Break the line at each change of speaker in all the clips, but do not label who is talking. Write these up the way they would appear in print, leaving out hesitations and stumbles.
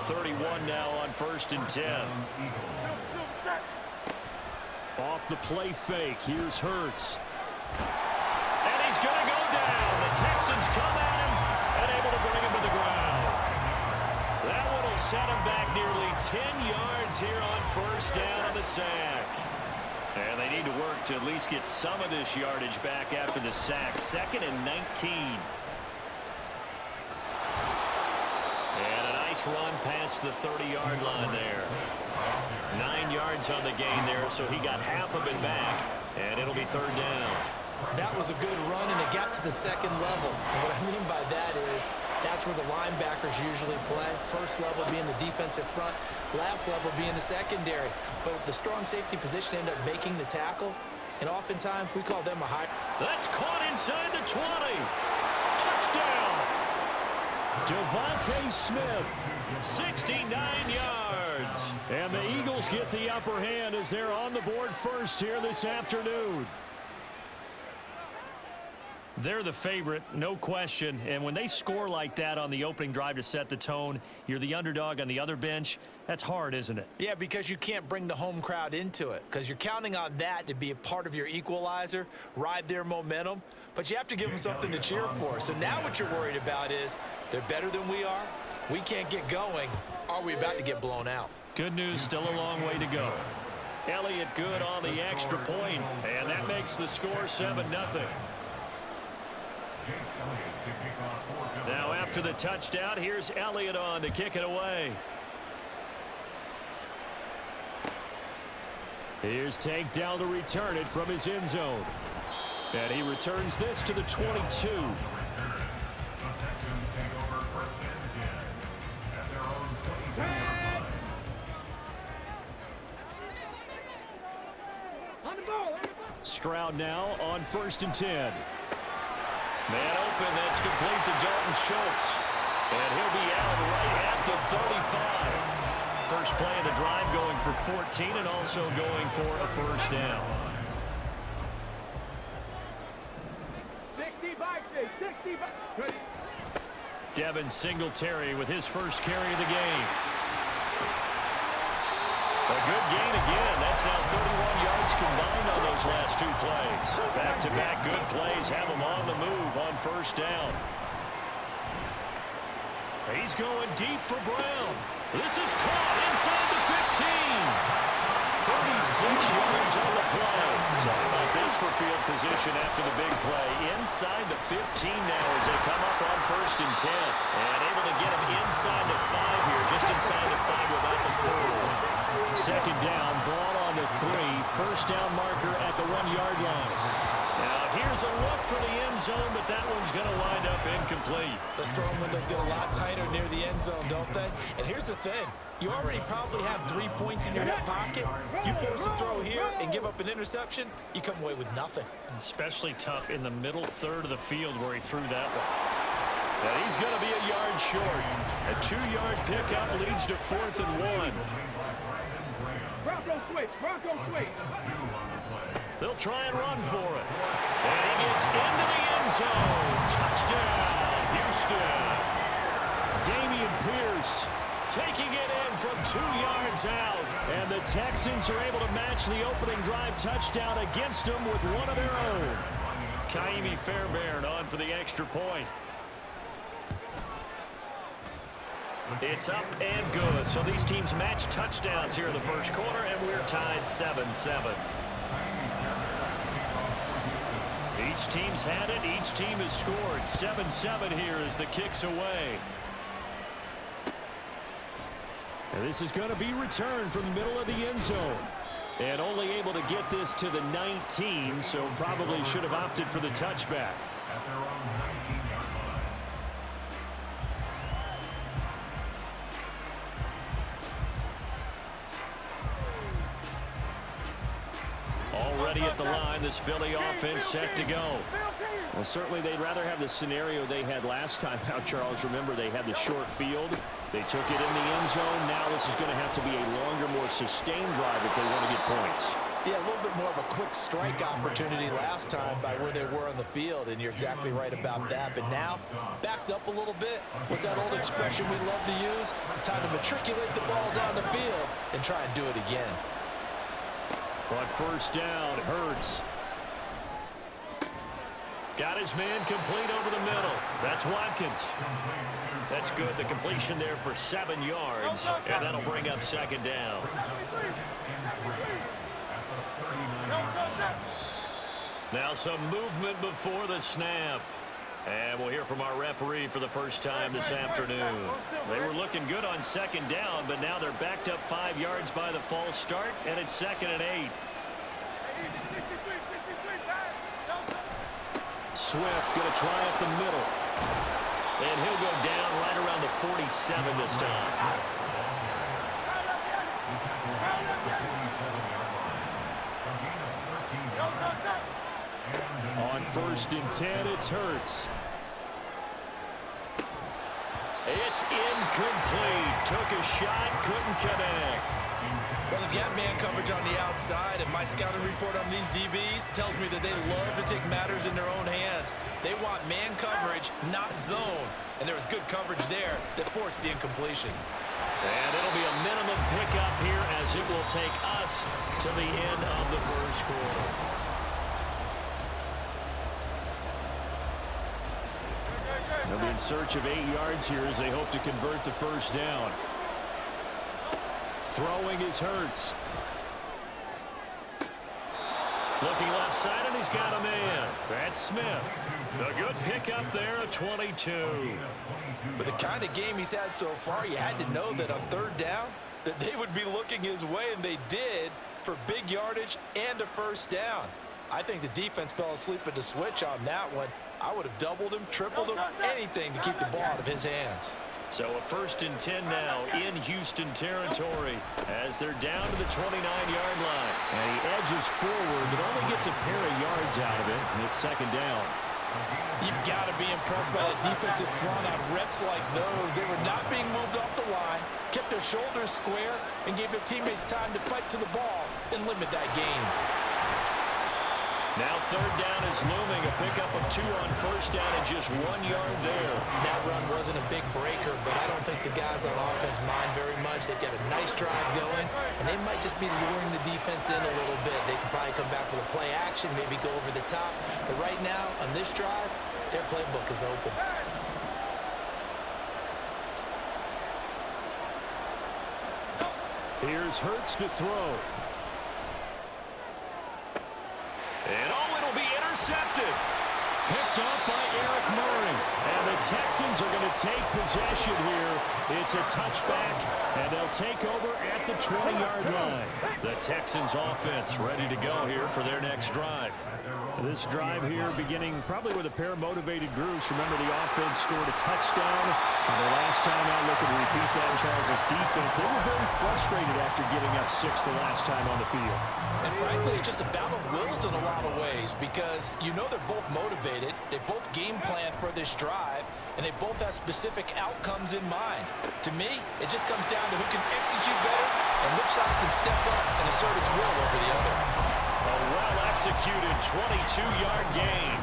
31 now on 1st and 10. Off the play fake. Here's Hurts. And he's going to go down. The Texans come at him and able to bring him to the ground. That one will set him back nearly 10 yards here on 1st down on the sack. And they need to work to at least get some of this yardage back after the sack. 2nd and 19. And a nice run past the 30-yard line there. 9 yards on the gain there, so he got half of it back, and it'll be 3rd down.
That was a good run, and it got to the 2nd level. And what I mean by that is that's where the linebackers usually play. First level being the defensive front, last level being the secondary. But the strong safety position ended up making the tackle, and oftentimes we call them a high.
That's caught inside the 20. Touchdown. Devontae Smith, 69 yards. And the Eagles get the upper hand as they're on the board first here this afternoon. They're the favorite, no question. And when they score like that on the opening drive to set the tone, you're the underdog on the other bench. That's hard, isn't it?
Yeah, because you can't bring the home crowd into it, because you're counting on that to be a part of your equalizer, ride their momentum. But you have to give them something to cheer for. So now what you're worried about is they're better than we are. We can't get going. Are we about to get blown out?
Good news, still a long way to go. Elliott good on the extra point, and that makes the score 7-0. Now after the touchdown, here's Elliott on to kick it away. Here's Tank down to return it from his end zone. And he returns this to the 22. Stroud now on 1st and 10. Man open, that's complete to Dalton Schultz. And he'll be out right at the 35. First play of the drive going for 14 and also going for a 1st down. 65. Devin Singletary with his first carry of the game. A good gain again. That's now 31 yards combined on those last 2 plays. Back-to-back good plays have him on the move on 1st down. He's going deep for Brown. This is caught inside the 15. 36 yards on the play. So how about this for field position after the big play? Inside the 15 now as they come up on 1st and 10. And able to get him inside the 5 here, just inside the 5 without the 4. 2nd down, ball on the 3. 1st down marker at the 1-yard line. Now here's a look for the end zone, but that one's going to wind up incomplete.
The strong windows get a lot tighter near the end zone, don't they? And here's the thing. You already probably have 3 points in your hip pocket. You force a throw here and give up an interception, you come away with nothing.
Especially tough in the middle third of the field where he threw that one. And he's going to be a yard short. A 2-yard pickup leads to 4th and 1.
Bronco switch.
They'll try and run for it. And he gets into the end zone. Touchdown, Houston. Dameon Pierce taking it in from 2 yards out. And the Texans are able to match the opening drive touchdown against them with one of their own. Kaimi Fairbairn on for the extra point. It's up and good. So these teams match touchdowns here in the first quarter, and we're tied 7-7. Each team's had it. Each team has scored. 7-7 here as the kick's away. And this is going to be returned from the middle of the end zone. And only able to get this to the 19, so probably should have opted for the touchback. Already at the line, this Philly offense set to go. Well, certainly they'd rather have the scenario they had last time out, Charles. Remember, they had the short field. They took it in the end zone. Now this is going to have to be a longer, more sustained drive if they want to get points.
Yeah, a little bit more of a quick strike opportunity last time by where they were on the field, and you're exactly right about that. But now, backed up a little bit. What's that old expression we love to use? Time to matriculate the ball down the field and try and do it again.
On first down, Hurts. Got his man complete over the middle. That's Watkins. That's good. The completion there for 7 yards, and that'll bring up second down. Now some movement before the snap. And we'll hear from our referee for the first time this afternoon. They were looking good on second down, but now they're backed up 5 yards by the false start, and it's 2nd and 8. Swift going to try up the middle. And he'll go down right around the 47 this time. On 1st and 10, it's Hurts. It's incomplete. Took a shot, couldn't connect.
Well, they've got man coverage on the outside, and my scouting report on these DBs tells me that they love to take matters in their own hands. They want man coverage, not zone. And there was good coverage there that forced the incompletion.
And it'll be a minimum pickup here as it will take us to the end of the first quarter. They'll be in search of 8 yards here as they hope to convert the first down. Throwing is Hurts. Looking left side, and he's got a man. That's Smith. A good pickup there at 22.
With the kind of game he's had so far, you had to know that on 3rd down, that they would be looking his way, and they did, for big yardage and a first down. I think the defense fell asleep at the switch on that one. I would have doubled him, tripled him, anything to keep the ball out of his hands.
So a 1st and 10 now in Houston territory as they're down to the 29-yard line. And he edges forward, but only gets a pair of yards out of it, and it's 2nd down.
You've got to be impressed by the defensive front on reps like those. They were not being moved off the line, kept their shoulders square, and gave their teammates time to fight to the ball and limit that gain.
Now 3rd down is looming. A pickup of 2 on first down and just 1 yard there.
That run wasn't a big breaker, but I don't think the guys on offense mind very much. They've got a nice drive going, and they might just be luring the defense in a little bit. They can probably come back with a play action, maybe go over the top. But right now, on this drive, their playbook is open.
Here's Hurts to throw. And it'll be intercepted. Picked off by Eric Murray. And the Texans are going to take possession here. It's a touchback, and they'll take over at the 20-yard line. The Texans offense ready to go here for their next drive. This drive here beginning probably with a pair of motivated groups. Remember, the offense scored a touchdown. And the last time out, looking to repeat that in Charles' defense, they were very frustrated after giving up 6 the last time on the field.
And frankly, it's just a battle of wills in a lot of ways because you know they're both motivated, they both game plan for this drive, and they both have specific outcomes in mind. To me, it just comes down to who can execute better and which side can step up and assert its will over the other.
A well-executed 22-yard gain.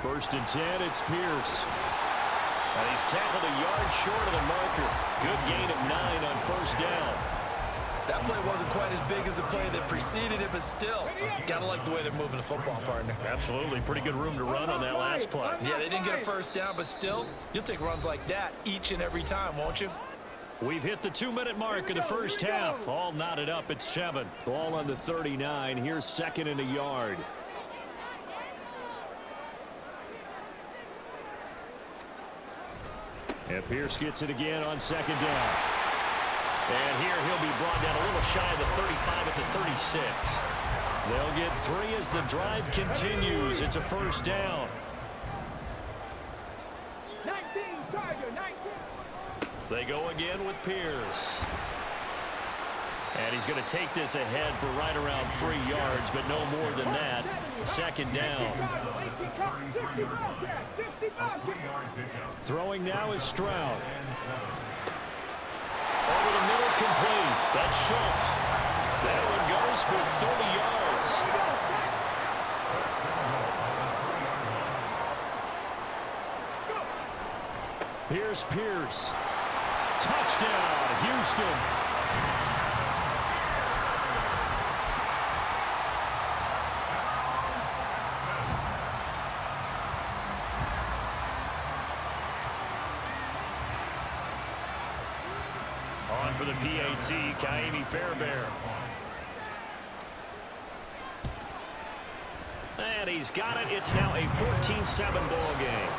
First and 10, it's Pierce. And he's tackled a yard short of the marker. Good gain of 9 on first down.
That play wasn't quite as big as the play that preceded it, but still, gotta like the way they're moving the football, partner.
Absolutely. Pretty good room to run on that last play.
Yeah, they didn't get a first down, but still, you'll take runs like that each and every time, won't you?
We've hit the 2-minute mark of the first half. All knotted up at 7. Ball on the 39. Here's 2nd and a yard. And Pierce gets it again on 2nd down. And here he'll be brought down a little shy of the 35 at the 36. They'll get 3 as the drive continues. It's a first down.
19, Tiger, 19.
They go again with Pierce. And he's going to take this ahead for right around 3 yards, but no more than that. Second down. Throwing now is Stroud. Over the middle, complete. That's Schultz. That one goes for 30 yards. Here's Pierce. Touchdown, Houston. On for the PAT, Kaimi Fairbairn. And he's got it. It's now a 14-7 ball game.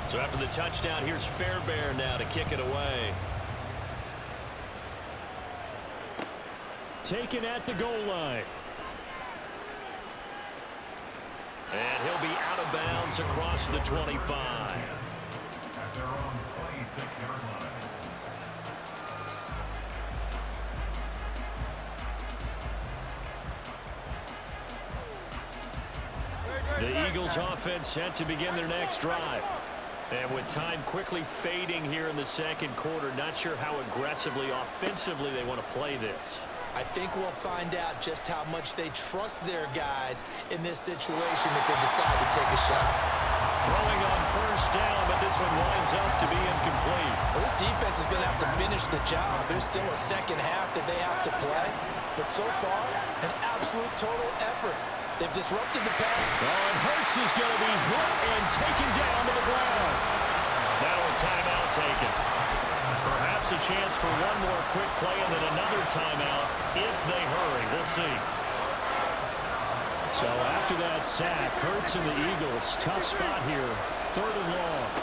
So after the touchdown, here's Fairbairn now to kick it away. Taken at the goal line. And he'll be out of bounds across the 25. At their own 26-yard line. The Eagles offense set to begin their next drive. And with time quickly fading here in the second quarter, not sure how aggressively, offensively they want to play this.
I think we'll find out just how much they trust their guys in this situation if they decide to take a shot.
Throwing on first down, but this one winds up to be incomplete.
Well, this defense is going to have to finish the job. There's still a second half that they have to play. But so far, an absolute total effort. They've disrupted the pass.
Oh, and Hurts is going to be hit and taken down to the ground. Now a timeout taken. Perhaps a chance for one more quick play and then another timeout if they hurry. We'll see. So after that sack, Hurts and the Eagles, tough spot here. 3rd and long.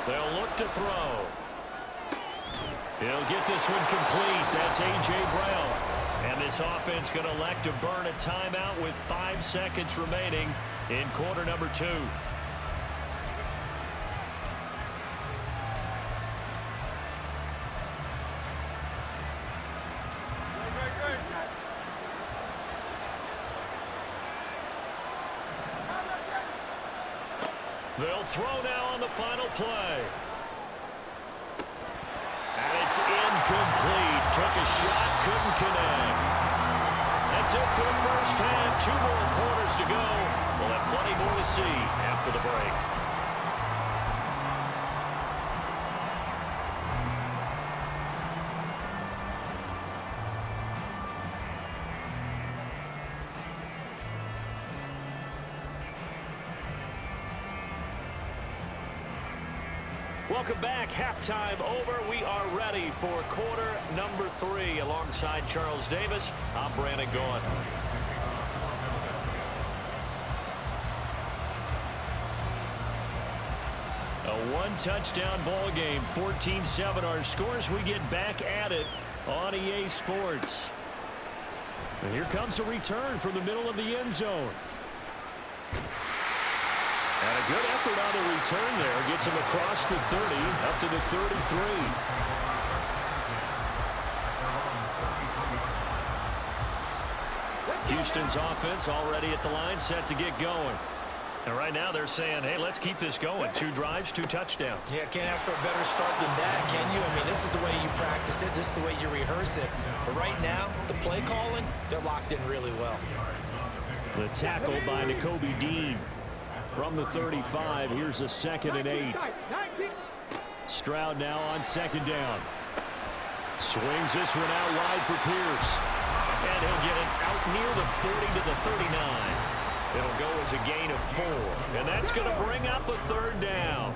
They'll look to throw. He'll get this one complete. That's A.J. Brown. And this offense going to elect to burn a timeout with 5 seconds remaining in quarter number 2. They'll throw now on the final play. And it's incomplete. Took a shot, couldn't connect. That's it for the first half. 2 more quarters to go. We'll have plenty more to see after the break. Welcome back. Halftime over. We are ready for quarter number 3. Alongside Charles Davis, I'm Brandon Gaughan. A 1-touchdown ball game. 14-7 our scores. We get back at it on EA Sports. And here comes a return from the middle of the end zone. And a good effort on the return there. Gets him across the 30, up to the 33. Houston's offense already at the line, set to get going. And right now they're saying, hey, let's keep this going. 2 drives, 2 touchdowns.
Yeah, can't ask for a better start than that, can you? I mean, this is the way you practice it. This is the way you rehearse it. But right now, the play calling, they're locked in really well.
The tackle by Nakobe Dean. From the 35, here's a 2nd and 8. Stroud now on 2nd down. Swings this one out wide for Pierce. And he'll get it out near the 40 to the 39. It'll go as a gain of 4. And that's going to bring up a 3rd down.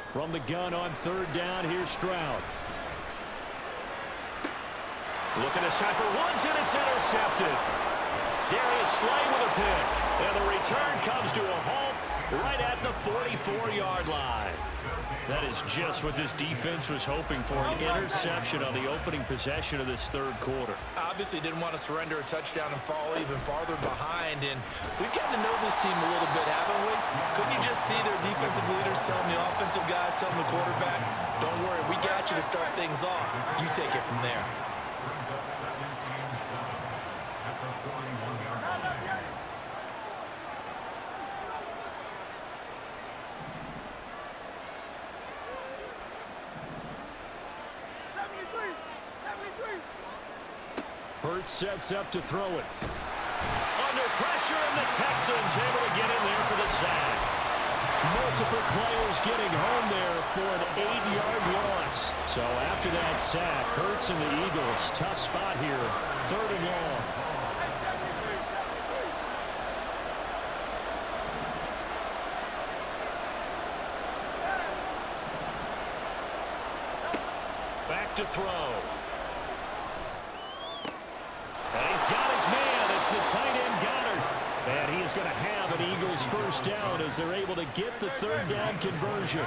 From the gun on 3rd down, here's Stroud. Looking this time for Woods, and it's intercepted. Darius Slay with a pick. And the return comes to a halt right at the 44-yard line. That is just what this defense was hoping for, an interception on the opening possession of this third quarter.
Obviously didn't want to surrender a touchdown and fall even farther behind, and we've gotten to know this team a little bit, haven't we? Couldn't you just see their defensive leaders telling the offensive guys, telling the quarterback, don't worry, we got you to start things off. You take it from there.
Hurts sets up to throw it. Under pressure, and the Texans able to get in there for the sack. Multiple players getting home there for an 8-yard loss. So after that sack, Hurts and the Eagles, tough spot here, 3rd and long. Back to throw. And he's got his man. It's the tight end Goddard. And he is going to have an Eagles first down as they're able to get the 3rd down conversion.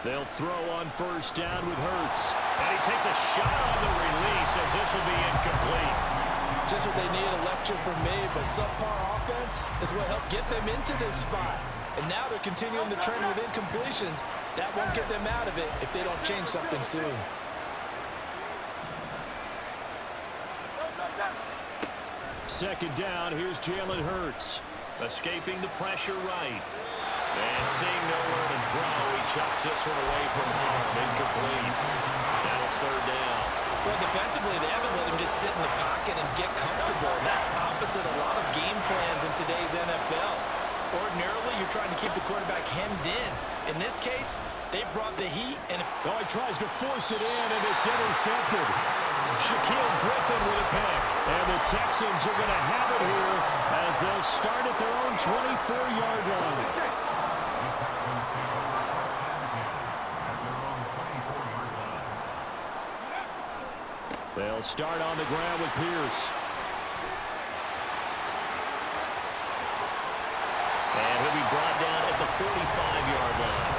They'll throw on first down with Hurts. And he takes a shot on the release as this will be incomplete.
Just what they need, a lecture from me, but subpar offense is what helped get them into this spot. And now they're continuing the trend with incompletions. That won't get them out of it if they don't change something soon.
Second down, here's Jalen Hurts. Escaping the pressure right. And seeing nowhere to throw, he chucks this one away from home. Incomplete. Now it's 3rd down.
Well, defensively, they haven't let him just sit in the pocket and get comfortable. And that's opposite a lot of game plans in today's NFL. Ordinarily, you're trying to keep the quarterback hemmed in. In this case, they brought the heat. And
oh, he tries to force it in, and it's intercepted. Shaquille Griffin with a pick. And the Texans are going to have it here as they'll start at their own 24-yard line. They'll start on the ground with Pierce. And he'll be brought down at the 45-yard line.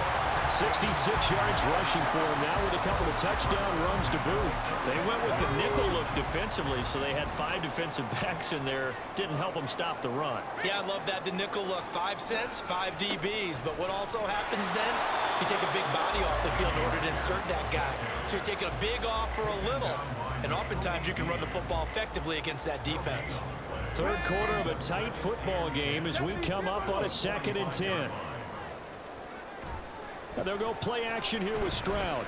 66 yards rushing for him now with a couple of touchdown runs to boot. They went with the nickel look defensively, so they had 5 defensive backs in there. Didn't help them stop the run.
Yeah, I love that. The nickel look, 5 cents, 5 DBs. But what also happens then? You take a big body off the field in order to insert that guy. So you're taking a big off for a little. And oftentimes you can run the football effectively against that defense.
Third quarter of a tight football game as we come up on a 2nd and 10. And they'll go play action here with Stroud.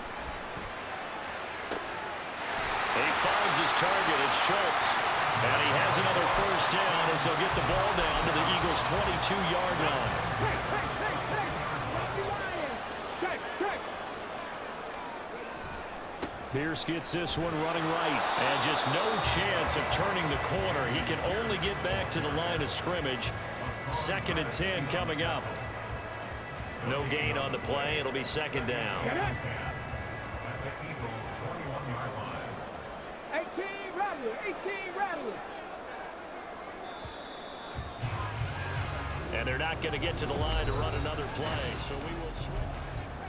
He finds his target. It's Schultz. And he has another first down as they'll get the ball down to the Eagles' 22-yard line. Pierce gets this one running right. And just no chance of turning the corner. He can only get back to the line of scrimmage. 2nd and 10 coming up. No gain on the play. It'll be 2nd down.
18 Rattler.
And they're not going to get to the line to run another play. So we will switch.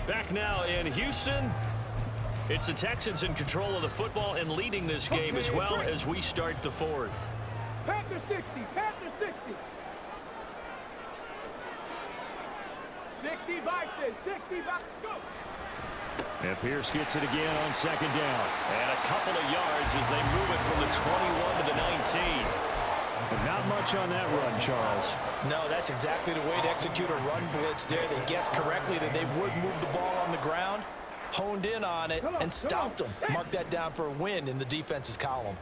Back now in Houston. It's the Texans in control of the football and leading this game as well as we start the 4th.
Panther 60. 60 Bison, 60 Bison, go!
And Pierce gets it again on 2nd down. And a couple of yards as they move it from the 21 to the 19. But not much on that run, Charles.
No, that's exactly the way to execute a run blitz there. They guessed correctly that they would move the ball on the ground, honed in on it, and stopped them. Mark that down for a win in the defense's column.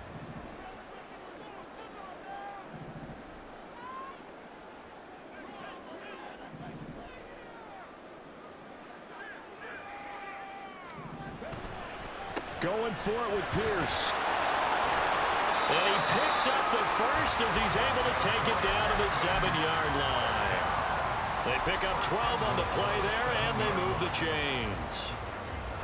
Going for it with Pierce. And he picks up the first as he's able to take it down to the 7-yard line. They pick up 12 on the play there, and they move the chains.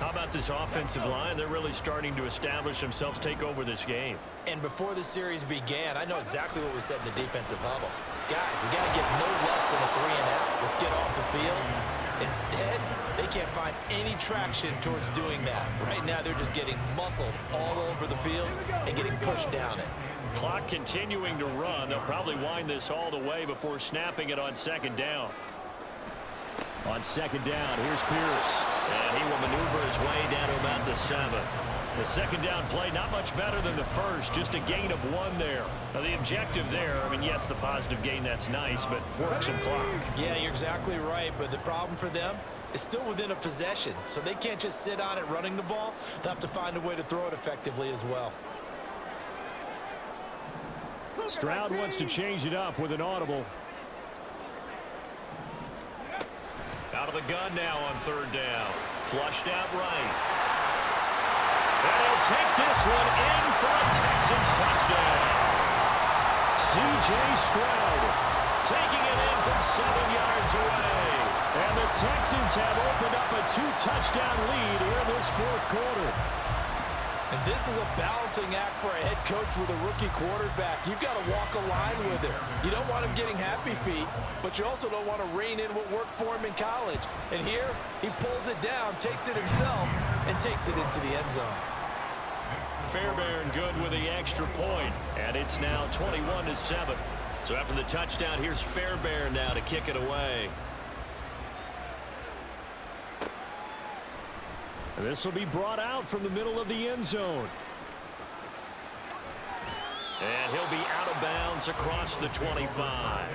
How about this offensive line? They're really starting to establish themselves, take over this game.
And before the series began, I know exactly what was said in the defensive huddle. Guys, we got to get no less than a 3-and-out. Let's get off the field. Instead, they can't find any traction towards doing that. Right now, they're just getting muscled all over the field and getting pushed down it.
Clock continuing to run. They'll probably wind this all the way before snapping it on second down. On second down, here's Pierce. And he will maneuver his way down to about the 7. The second down play, not much better than the first, just a gain of 1 there. Now, the objective there, I mean, yes, the positive gain, that's nice, but work some clock.
Yeah, you're exactly right, but the problem for them is still within a possession, so they can't just sit on it running the ball. They'll have to find a way to throw it effectively as well.
Stroud wants to change it up with an audible. Out of the gun now on third down. Flushed out right. And he'll take this one in for a Texans touchdown. C.J. Stroud taking it in from 7 yards away. And the Texans have opened up a 2-touchdown lead here in this fourth quarter.
And this is a balancing act for a head coach with a rookie quarterback. You've got to walk a line with him. You don't want him getting happy feet, but you also don't want to rein in what worked for him in college. And here, he pulls it down, takes it himself, and takes it into the end zone.
Fairbairn good with the extra point, and it's now 21-7. So after the touchdown, here's Fairbairn now to kick it away. This will be brought out from the middle of the end zone. And he'll be out of bounds across the 25.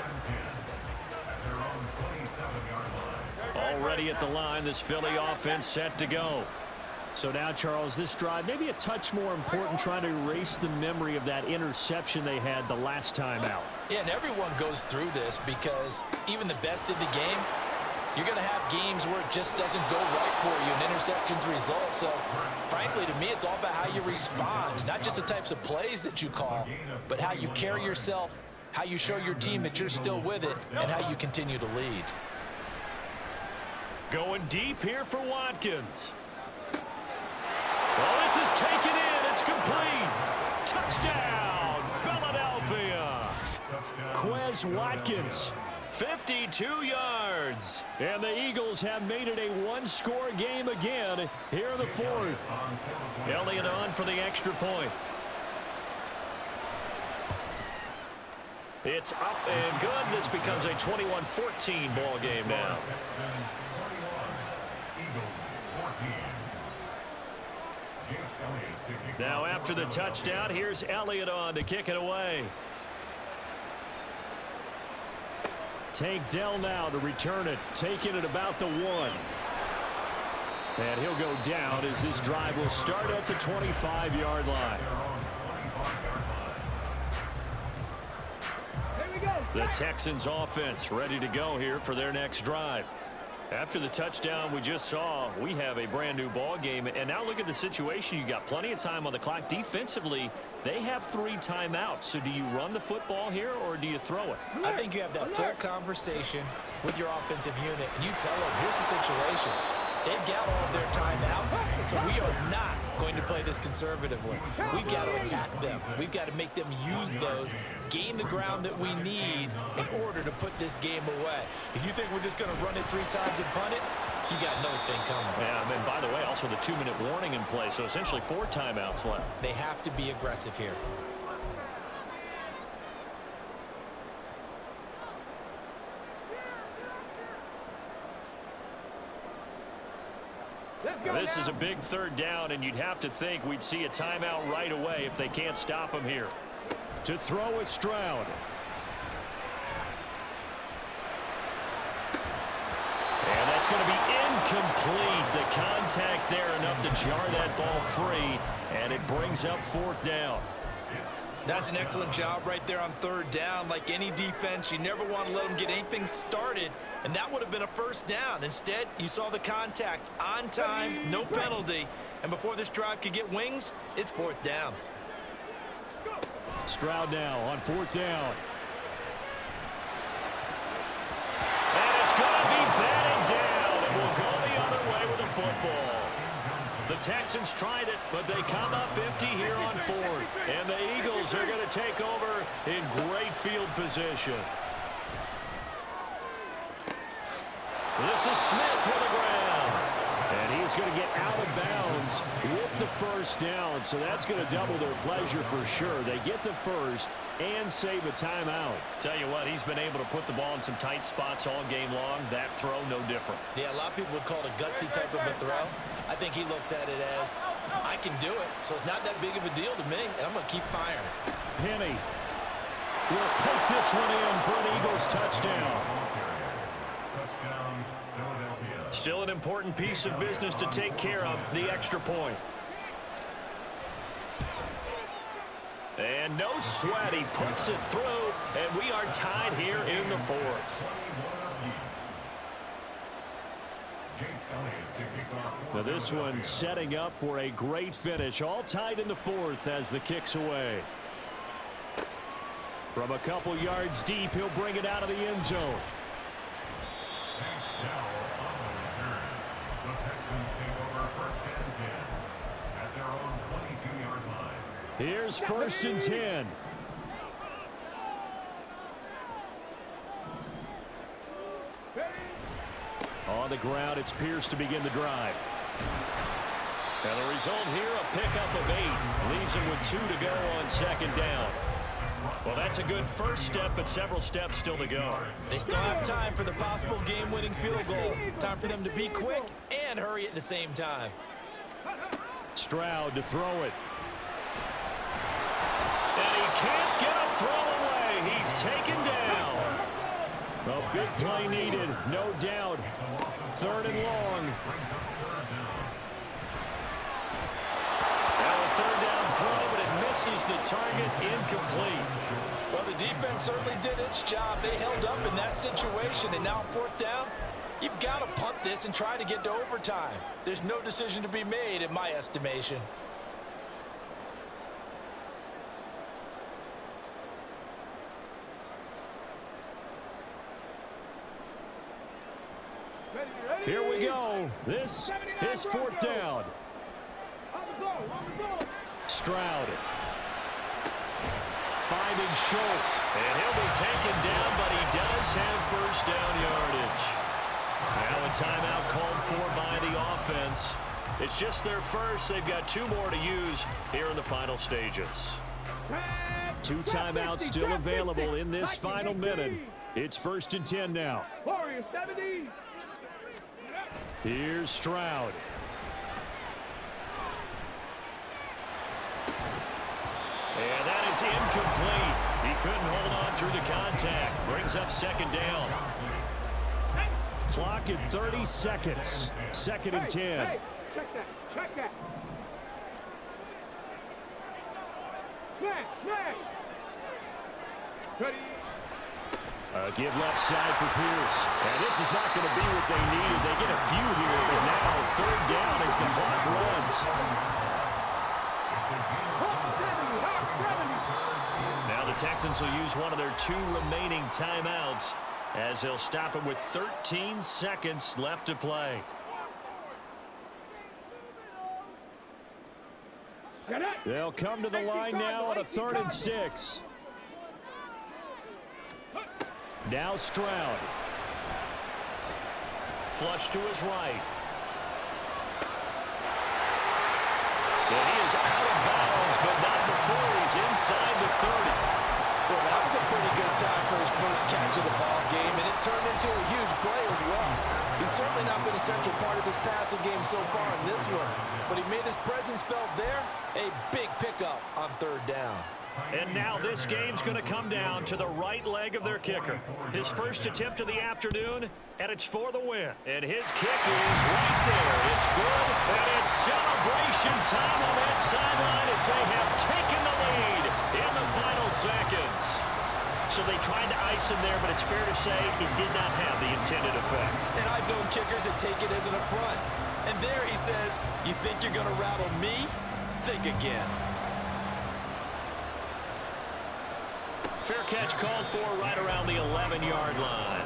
Already at the line, this Philly offense set to go. So now, Charles, this drive maybe a touch more important, trying to erase the memory of that interception they had the last time out.
Yeah, and everyone goes through this because even the best in the game, you're going to have games where it just doesn't go right for you and interceptions result. So, frankly, to me, it's all about how you respond, not just the types of plays that you call, but how you carry yourself, how you show your team that you're still with it, and how you continue to lead.
Going deep here for Watkins. Well, this is taken in. It's complete. Touchdown, Philadelphia. Quez Watkins. 52 yards. And the Eagles have made it a one-score game again here in the fourth. Elliott on for the extra point. It's up and good. This becomes a 21-14 ball game now. Now after the touchdown, here's Elliott on to kick it away. Tank Dell now to return it, taking it about the 1. And he'll go down as this drive will start at the 25-yard line. The Texans offense ready to go here for their next drive. After the touchdown we just saw, we have a brand new ball game. And now look at the situation. You got plenty of time on the clock. Defensively, they have 3 timeouts. So do you run the football here or do you throw it?
I think you have that full conversation with your offensive unit, and you tell them, here's the situation. They've got all of their timeouts, so we are not going to play this conservatively. We've got to attack them. We've got to make them use those, gain the ground that we need in order to put this game away. If you think we're just going to run it 3 times and punt it, you got no thing coming.
Yeah, and by the way, also the 2-minute warning in play, so essentially 4 timeouts left.
They have to be aggressive here.
This is a big 3rd down, and you'd have to think we'd see a timeout right away if they can't stop him here. To throw with Stroud. And that's going to be incomplete. The contact there enough to jar that ball free, and it brings up 4th down.
That's an excellent job right there on 3rd down. Like any defense, you never want to let them get anything started, and that would have been a 1st down. Instead, you saw the contact on time, no penalty, and before this drive could get wings, it's 4th down.
Stroud now on 4th down. And it's going to be batted down, and we'll go the other way with the football. Texans tried it, but they come up empty here on fourth. And the Eagles are going to take over in great field position. This is Smith with the ground. And he's going to get out of bounds with the first down. So that's going to double their pleasure for sure. They get the first and save a timeout.
Tell you what, he's been able to put the ball in some tight spots all game long. That throw, no different.
Yeah, a lot of people would call it a gutsy type of a throw. I think he looks at it as, I can do it, so it's not that big of a deal to me, and I'm going to keep firing.
Penny will take this one in for an Eagles touchdown. Still an important piece of business to take care of, the extra point. And no sweat, he puts it through, and we are tied here in the fourth. Now this one setting up for a great finish, all tied in the fourth as the kick's away. From a couple yards deep, he'll bring it out of the end zone. Here's 1st and 10. On the ground, it's Pierce to begin the drive. And the result here, a pickup of 8. Leaves him with 2 to go on 2nd down. Well, that's a good first step, but several steps still to go.
They still have time for the possible game-winning field goal. Time for them to be quick and hurry at the same time.
Stroud to throw it. And he can't get a throw away. He's taken down. A big play needed, no doubt. 3rd and long. Now a 3rd down throw, but it misses the target, incomplete.
Well, the defense certainly did its job. They held up in that situation, and now 4th down, you've got to punt this and try to get to overtime. There's no decision to be made, in my estimation.
Here we go. This is 4th down. Stroud. Finding Schultz. And he'll be taken down, but he does have 1st down yardage. Now a timeout called for by the offense. It's just their first. They've got 2 more to use here in the final stages. 2 timeouts still available in this final minute. It's 1st and 10 now.
Warriors 70.
Here's Stroud. And that is incomplete. He couldn't hold on through the contact. Brings up 2nd down. Clock at 30 seconds. 2nd and 10.
Hey, check that. Check that. Smash. Ready.
Give left side for Pierce. And this is not going to be what they needed. They get a few here, but now 3rd down as the clock runs. Now the Texans will use one of their 2 remaining timeouts as they'll stop it with 13 seconds left to play. They'll come to the line now on a 3rd and 6. Now Stroud. Flush to his right. And he is out of bounds, but not before he's inside the 30.
Well, that was a pretty good time for his first catch of the ball game, and it turned into a huge play as well. He's certainly not been a central part of this passing game so far in this one, but he made his presence felt there. A big pickup on 3rd down.
And now this game's going to come down to the right leg of their kicker. His first attempt of the afternoon, and it's for the win. And his kick is right there. It's good, and it's celebration time on that sideline as they have taken the lead in the final seconds. So they tried to ice him there, but it's fair to say it did not have the intended effect.
And I've known kickers that take it as an affront. And there he says, you think you're going to rattle me? Think again.
Fair catch called for right around the 11-yard line.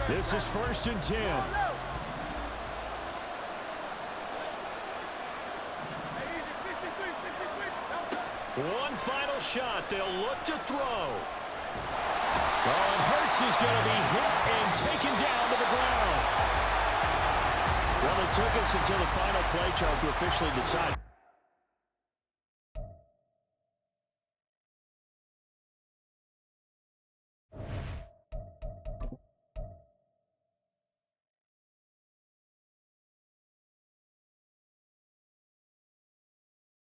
This is 1st and 10. One final shot. They'll look to throw. Oh, and Hurts is going to be hit and taken down to the ground. Well, it took us until the final play, Charles, to officially decide.